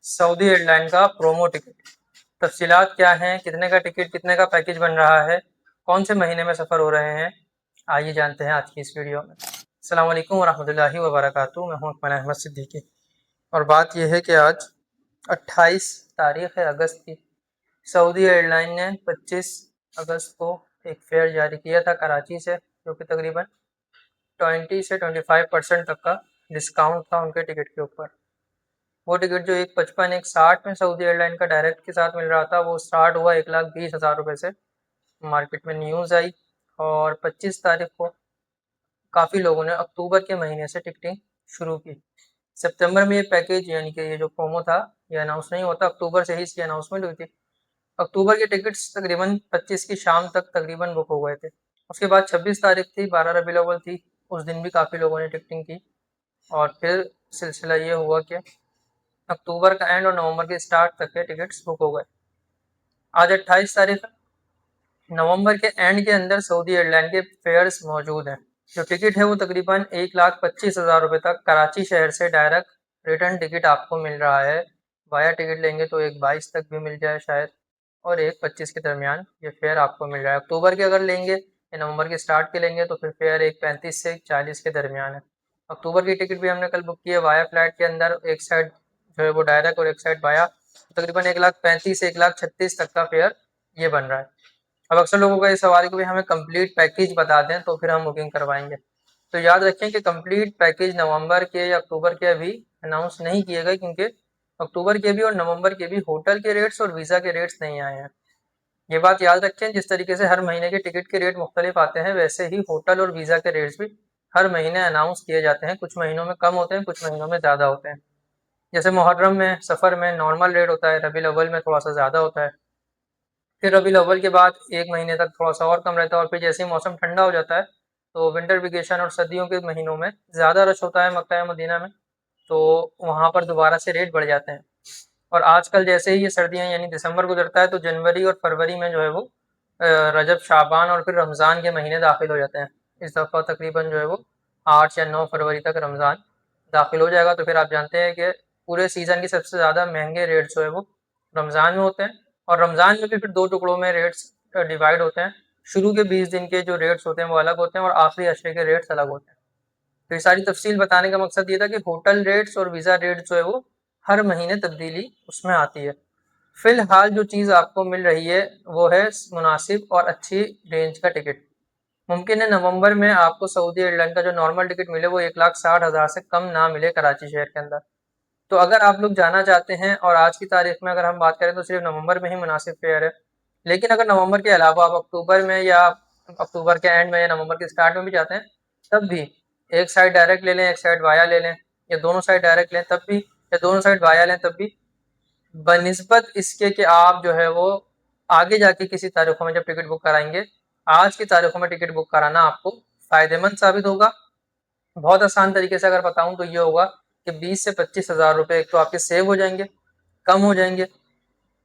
Saudi airline का promo ticket. तफसीलात क्या हैं, कितने का टिकट, कितने का पैकेज बन रहा है, कौन से महीने में सफ़र हो रहे हैं, आइए जानते हैं आज की इस वीडियो में। अस्सलाम वालेकुम वरहमतुल्लाहि वबरकातुहू। मैं हूं अकमल अहमद सिद्दीकी और बात यह है कि आज 28 तारीख़ है अगस्त की। सऊदी एयरलाइन ने 25 अगस्त को एक फेयर जारी किया था कराची से, जो कि तकरीबन 20 से 25% तक का डिस्काउंट था उनके टिकट के ऊपर। वो टिकट जो 155 160 में सऊदी एयरलाइन का डायरेक्ट के साथ मिल रहा था, वो स्टार्ट हुआ 1,20,000 रुपये से। मार्केट में न्यूज़ आई और 25 तारीख को काफ़ी लोगों ने अक्टूबर के महीने से टिकटिंग शुरू की। सितंबर में ये पैकेज यानी कि ये जो प्रोमो था ये अनाउंस नहीं होता, अक्टूबर से ही इसकी अनाउंसमेंट हुई थी। अक्टूबर के टिकट्स तकरीबन 25 की शाम तक तकरीबन बुक हो गए थे। उसके बाद 26 तारीख थी, 12 रबीउल अव्वल थी, उस दिन भी काफ़ी लोगों ने टिकटिंग की और फिर सिलसिला ये हुआ कि अक्टूबर का एंड और नवंबर के स्टार्ट तक के टिकट्स बुक हो गए। आज 28 तारीख, नवंबर के एंड के अंदर सऊदी एयरलाइन के फेयर्स मौजूद हैं। जो टिकट है वो तकरीबन 1,25,000 रुपये तक कराची शहर से डायरेक्ट रिटर्न टिकट आपको मिल रहा है। वाया टिकट लेंगे तो 1,22 तक भी मिल जाए शायद, और 1,25 के दरमियान ये फेयर आपको मिल रहा है। अक्टूबर के अगर लेंगे या नवंबर के स्टार्ट के लेंगे तो फिर फेयर 1,35 से 1,40 के दरमियान है। अक्टूबर की टिकट भी हमने कल बुक की है वाया फ्लाइट के अंदर, एक साइड जो है वो डायरेक्ट और एक साइड वाया, तकरीबन 1,35 से 1,36 तक का फेयर ये बन रहा है। अब अक्सर लोगों का ये सवाल है कि भाई हमें कंप्लीट पैकेज बता दें तो फिर हम बुकिंग करवाएंगे। तो याद रखें कि कंप्लीट पैकेज नवंबर के या अक्टूबर के अभी अनाउंस नहीं किए गए, क्योंकि अक्टूबर के भी और नवंबर के भी होटल के रेट्स और वीज़ा के रेट्स नहीं आए हैं। ये बात याद रखें, जिस तरीके से हर महीने के टिकट के रेट मुख्तलिफ आते हैं, वैसे ही होटल और वीज़ा के रेट्स भी हर महीने अनाउंस किए जाते हैं। कुछ महीनों में कम होते हैं, कुछ महीनों में ज़्यादा होते हैं। जैसे मुहर्रम में, सफ़र में नॉर्मल रेट होता है, रबीउल अव्वल में थोड़ा सा ज़्यादा होता है, फिर रबीउल अव्वल के बाद एक महीने तक थोड़ा सा और कम रहता है, और फिर जैसे ही मौसम ठंडा हो जाता है तो विंटर वेकेशन और सर्दियों के महीनों में ज़्यादा रश होता है मक्का या मदीना में, तो वहाँ पर दोबारा से रेट बढ़ जाते हैं। और आजकल जैसे ही ये सर्दियाँ यानी दिसंबर गुजरता है तो जनवरी और फरवरी में जो है वो रजब, शाबान और फिर रमज़ान के महीने दाखिल हो जाते हैं। इस दफ़ा तकरीबन जो है वो 8 या 9 फरवरी तक रमज़ान दाखिल हो जाएगा। तो फिर आप जानते हैं कि पूरे सीज़न के सबसे ज़्यादा महंगे रेट जो है वो रमज़ान में होते हैं, और रमज़ान में भी फिर 2 टुकड़ों में रेट्स डिवाइड होते हैं। शुरू के 20 दिन के जो रेट्स होते हैं वो अलग होते हैं और आखिरी अशरे के रेट्स अलग होते हैं। तो ये सारी तफसील बताने का मकसद ये था कि होटल रेट्स और वीज़ा रेट्स जो है वो हर महीने तब्दीली उसमें आती है। फ़िलहाल जो चीज़ आपको मिल रही है वो है मुनासिब और अच्छी रेंज का टिकट। मुमकिन है नवंबर में आपको सऊदी एयरलाइन का जो नॉर्मल टिकट मिले वो 1,60,000 से कम ना मिले कराची शहर के अंदर। तो अगर आप लोग जाना चाहते हैं, और आज की तारीख में अगर हम बात करें तो सिर्फ नवंबर में ही मुनासिब फेयर है, लेकिन अगर नवंबर के अलावा आप अक्टूबर में या अक्टूबर के एंड में या नवंबर के स्टार्ट में भी जाते हैं, तब भी एक साइड डायरेक्ट ले लें, एक साइड वाया ले लें, या दोनों साइड डायरेक्ट लें तब भी, या दोनों साइड वाया लें तब भी, बनिस्बत इसके कि आप जो है वो आगे जाके किसी तारीखों में जब टिकट बुक कराएंगे, आज की तारीखों में टिकट बुक कराना आपको फ़ायदेमंद साबित होगा। बहुत आसान तरीके से अगर बताऊं तो ये होगा कि 20 से 25,000 रुपये एक तो आपके सेव हो जाएंगे, कम हो जाएंगे।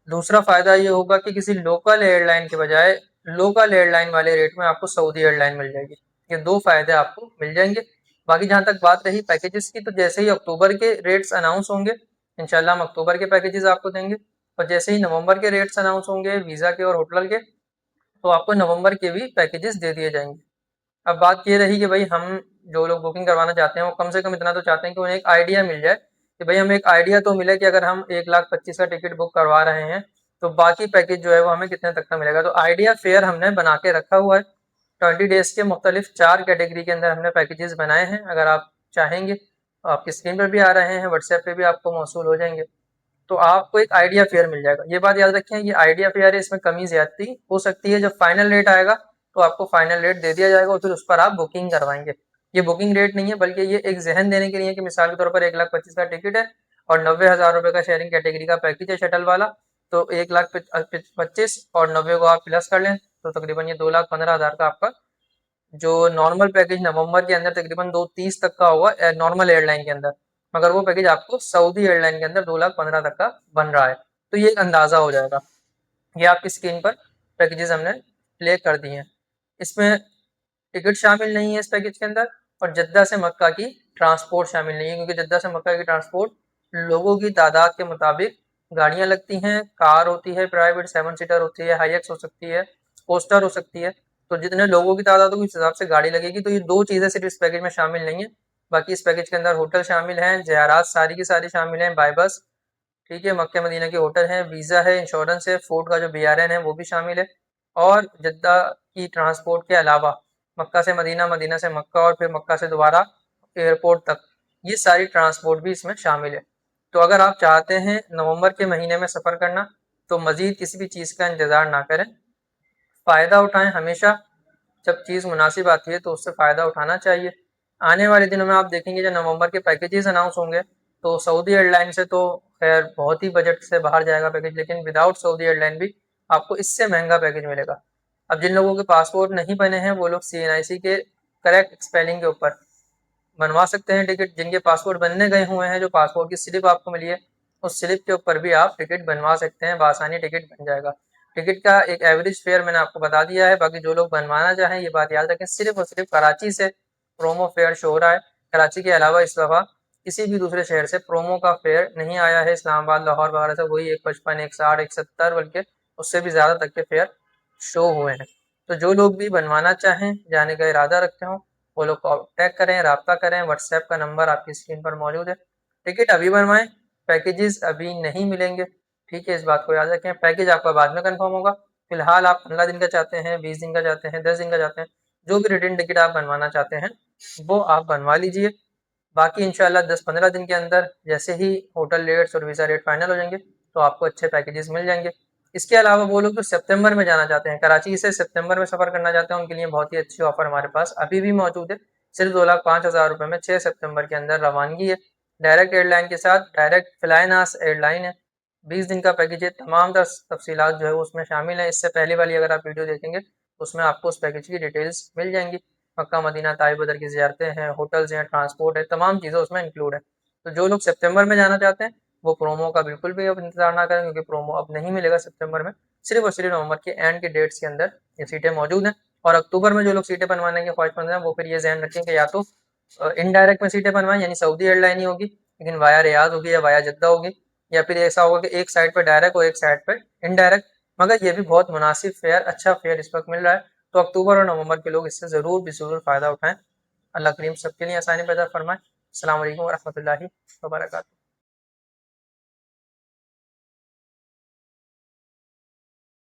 दूसरा फ़ायदा ये होगा कि किसी लोकल एयरलाइन के बजाय लोकल एयरलाइन वाले रेट में आपको सऊदी एयरलाइन मिल जाएगी। ये 2 फ़ायदे आपको मिल जाएंगे। बाकी जहाँ तक बात रही पैकेजेस की, तो जैसे ही अक्टूबर के रेट्स अनाउंस होंगे, इंशाल्लाह हम अक्टूबर के पैकेजेस आपको देंगे, और जैसे ही नवंबर के रेट्स अनाउंस होंगे वीज़ा के और होटल के, तो आपको नवंबर के भी पैकेजेस दे दिए जाएंगे। अब बात ये रही कि भाई हम जो लोग बुकिंग करवाना चाहते हैं वो कम से कम इतना तो चाहते हैं कि उन्हें एक आइडिया मिल जाए, कि भाई हमें एक आइडिया तो मिले कि अगर हम 1,25,000 का टिकट बुक करवा रहे हैं तो बाकी पैकेज जो है वो हमें कितने तक का मिलेगा। तो आइडिया फेयर हमने बना के रखा हुआ है। 20 डेज के मुख्तलिफ 4 कैटेगरी के अंदर हमने पैकेजेस बनाए हैं। अगर आप चाहेंगे तो आपकी स्क्रीन पर भी आ रहे हैं, व्हाट्सएप पे भी आपको मौसूल हो जाएंगे, तो आपको एक आइडिया फेयर मिल जाएगा। ये बात याद रखें, ये आइडिया फेयर है, इसमें कमी ज्यादती हो सकती है। जब फाइनल रेट आएगा तो आपको फाइनल रेट दे दिया जाएगा और फिर उस पर आप बुकिंग करवाएंगे। ये बुकिंग रेट नहीं है, बल्कि ये एक जहन देने के लिए कि मिसाल के तौर पर 1,25,000 का टिकट है और 90,000 रुपये का शेयरिंग कैटेगरी का पैकेज है शटल वाला, तो 1,25,000 और 90 को आप प्लस कर लें तो तकरीबन ये 2,15,000 का आपका जो नॉर्मल पैकेज नवंबर के अंदर तकरीबन 2,30 तक का होगा नॉर्मल एयरलाइन के अंदर, मगर वो पैकेज आपको सऊदी एयरलाइन के अंदर 2,15,000 तक का बन रहा है। तो ये एक अंदाज़ा हो जाएगा। ये आपकी स्क्रीन पर पैकेजेस हमने प्ले कर दिए हैं। इसमें टिकट शामिल नहीं है इस पैकेज के अंदर, और जद्दा से मक्का की ट्रांसपोर्ट शामिल नहीं है, क्योंकि जद्दा से मक्का की ट्रांसपोर्ट लोगों की तादाद के मुताबिक गाड़ियाँ लगती हैं। कार होती है प्राइवेट 7 सीटर होती है, हाईएक्स हो सकती है, कोस्टर हो सकती है। तो जितने लोगों की तादाद होगी उस हिसाब से गाड़ी लगेगी। तो ये 2 चीज़ें सिर्फ इस पैकेज में शामिल नहीं है। बाकी इस पैकेज के अंदर होटल शामिल हैं, ज़ियारात सारी की सारी शामिल हैं बाय बस, ठीक है। मक्का मदीना के होटल हैं, वीज़ा है, इंश्योरेंस है, फूड का जो BRN है वो भी शामिल है। और जद्दा की ट्रांसपोर्ट के अलावा मक्का से मदीना, मदीना से मक्का और फिर मक्का से दोबारा एयरपोर्ट तक, ये सारी ट्रांसपोर्ट भी इसमें शामिल है। तो अगर आप चाहते हैं नवंबर के महीने में सफ़र करना तो मज़ीद किसी भी चीज़ का इंतज़ार ना करें, फ़ायदा उठाएं। हमेशा जब चीज़ मुनासिब आती है तो उससे फ़ायदा उठाना चाहिए। आने वाले दिनों में आप देखेंगे जब नवंबर के पैकेजेस अनाउंस होंगे तो सऊदी एयरलाइन से तो खैर बहुत ही बजट से बाहर जाएगा पैकेज, लेकिन विदाउट सऊदी एयरलाइन भी आपको इससे महंगा पैकेज मिलेगा। अब जिन लोगों के पासपोर्ट नहीं बने हैं वो लोग CNIC के करेक्ट स्पेलिंग के ऊपर बनवा सकते हैं टिकट। जिनके पासपोर्ट बनने गए हुए हैं, जो पासपोर्ट की स्लिप आपको मिली है, उस स्लिप के ऊपर भी आप टिकट बनवा सकते हैं, बआसानी टिकट बन जाएगा। टिकट का एक एवरेज फेयर मैंने आपको बता दिया है। बाकी जो लोग बनवाना चाहें ये बात याद रखें, सिर्फ और सिर्फ कराची से प्रोमो फेयर शो हो रहा है। कराची के अलावा इस दफ़ा किसी भी दूसरे शहर से प्रोमो का फेयर नहीं आया है। इस्लामाबाद, लाहौर वगैरह से वही 155, 160, 170 बल्कि उससे भी ज़्यादा तक के फेयर शो हुए हैं। तो जो लोग भी बनवाना चाहें, जाने का इरादा रखते हों, वो लोग कॉन्टैक्ट करें, राब्ता करें। व्हाट्सएप का नंबर आपकी स्क्रीन पर मौजूद है। टिकट अभी बनवाएं, पैकेजेस अभी नहीं मिलेंगे, ठीक है। इस बात को याद रखें, पैकेज आपका बाद में कंफर्म होगा। फिलहाल आप 15 दिन का चाहते हैं, 20 दिन का चाहते हैं, 10 दिन का चाहते हैं, जो भी रिटर्न टिकट आप बनवाना चाहते हैं वो आप बनवा लीजिए। बाकी इंशाल्लाह 10-15 दिन के अंदर जैसे ही होटल रेट्स और वीज़ा रेट फाइनल हो जाएंगे तो आपको अच्छे पैकेजेस मिल जाएंगे। इसके अलावा वो लोग जो सितंबर में जाना चाहते हैं, कराची से सितंबर में सफ़र करना चाहते हैं, उनके लिए बहुत ही अच्छी ऑफर हमारे पास अभी भी मौजूद है। सिर्फ 2,05,000 रुपये में 6 सितंबर के अंदर रवानगी है। डायरेक्ट एयरलाइन के साथ, डायरेक्ट फ्लाइनास एयरलाइन है। 20 दिन का पैकेज है। तमाम तफसीलात जो है वो उसमें शामिल है। इससे पहले वाली अगर आप वीडियो देखेंगे उसमें आपको उस पैकेज की डिटेल्स मिल जाएंगी। मक्का मदीना ताइब बदर की ज़ियारतें हैं, होटल्स हैं, ट्रांसपोर्ट है, तमाम चीज़ें उसमें इंक्लूड है। तो जो लोग सितंबर में जाना चाहते हैं वो प्रोमो का बिल्कुल भी अब इंतजार ना करें, क्योंकि प्रोमो अब नहीं मिलेगा सितंबर में। सिर्फ और सिर्फ नवंबर के एंड के डेट्स के अंदर ये सीटें मौजूद हैं। और अक्टूबर में जो लोग सीटें बनवाने की ख्वाहिशमंद हैं वो फिर ये ध्यान रखें कि या तो इनडायरेक्ट में सीटें बनवाएं, यानी सऊदी एयरलाइन ही होगी लेकिन वाया रियाद होगी या वाया जद्दा होगी, या फिर ऐसा होगा कि एक साइड पर डायरेक्ट और एक साइड पर इनडायरेक्ट। मगर ये भी बहुत मुनासिब फेयर, अच्छा फेयर इस वक्त मिल रहा है। तो अक्टूबर और नवंबर के लोग इससे ज़रूर फ़ायदा उठाएं। अल्लाह करीम सबके लिए आसानी पैदा फरमाए। अस्सलाम वालेकुम वरहमतुल्लाहि वबरकातुहू।